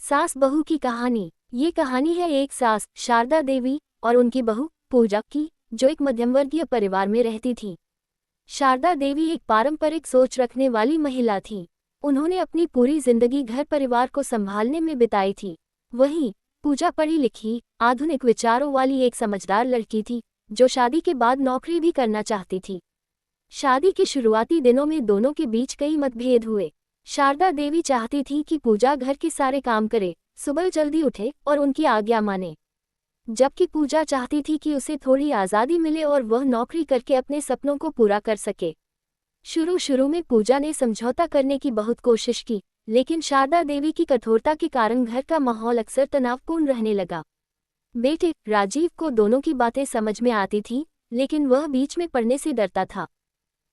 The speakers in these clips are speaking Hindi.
सास बहू की कहानी। ये कहानी है एक सास शारदा देवी और उनकी बहू पूजा की, जो एक मध्यमवर्गीय परिवार में रहती थी। शारदा देवी एक पारंपरिक सोच रखने वाली महिला थी। उन्होंने अपनी पूरी जिंदगी घर परिवार को संभालने में बिताई थी। वहीं पूजा पढ़ी लिखी, आधुनिक विचारों वाली एक समझदार लड़की थी, जो शादी के बाद नौकरी भी करना चाहती थी। शादी के शुरुआती दिनों में दोनों के बीच कई मतभेद हुए। शारदा देवी चाहती थी कि पूजा घर के सारे काम करे, सुबह जल्दी उठे और उनकी आज्ञा माने, जबकि पूजा चाहती थी कि उसे थोड़ी आज़ादी मिले और वह नौकरी करके अपने सपनों को पूरा कर सके। शुरू में पूजा ने समझौता करने की बहुत कोशिश की, लेकिन शारदा देवी की कठोरता के कारण घर का माहौल अक्सर तनावपूर्ण रहने लगा। बेटे राजीव को दोनों की बातें समझ में आती थीं, लेकिन वह बीच में पड़ने से डरता था।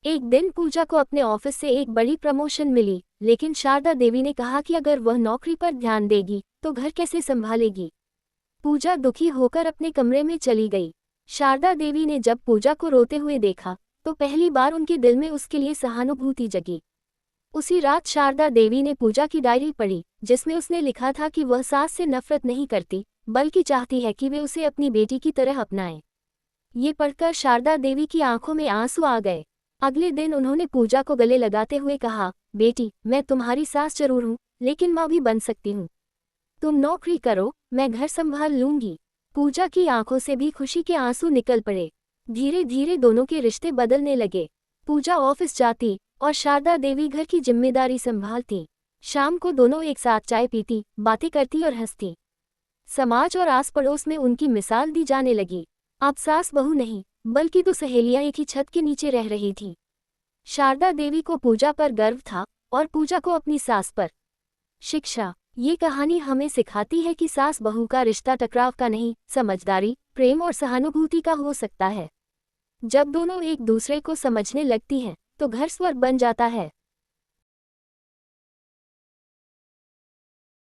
एक दिन पूजा को अपने ऑफिस से एक बड़ी प्रमोशन मिली, लेकिन शारदा देवी ने कहा कि अगर वह नौकरी पर ध्यान देगी तो घर कैसे संभालेगी। पूजा दुखी होकर अपने कमरे में चली गई। शारदा देवी ने जब पूजा को रोते हुए देखा तो पहली बार उनके दिल में उसके लिए सहानुभूति जगी। उसी रात शारदा देवी ने पूजा की डायरी पढ़ी, जिसमें उसने लिखा था कि वह सास से नफरत नहीं करती, बल्कि चाहती है कि वे उसे अपनी बेटी की तरह अपनाएं। ये पढ़कर शारदा देवी की आंखों में आंसू आ गए। अगले दिन उन्होंने पूजा को गले लगाते हुए कहा, बेटी मैं तुम्हारी सास जरूर हूँ, लेकिन माँ भी बन सकती हूँ। तुम नौकरी करो, मैं घर संभाल लूंगी। पूजा की आंखों से भी खुशी के आंसू निकल पड़े। धीरे धीरे दोनों के रिश्ते बदलने लगे। पूजा ऑफिस जाती और शारदा देवी घर की जिम्मेदारी संभालती। शाम को दोनों एक साथ चाय पीती, बातें करती और हंसती। समाज और आस पड़ोस में उनकी मिसाल दी जाने लगी। अब सास बहू नहीं, बल्कि तो सहेलियां एक ही छत के नीचे रह रही थीं। शारदा देवी को पूजा पर गर्व था और पूजा को अपनी सास पर। शिक्षा। ये कहानी हमें सिखाती है कि सास बहू का रिश्ता टकराव का नहीं, समझदारी, प्रेम और सहानुभूति का हो सकता है। जब दोनों एक दूसरे को समझने लगती हैं तो घर स्वर्ग बन जाता है।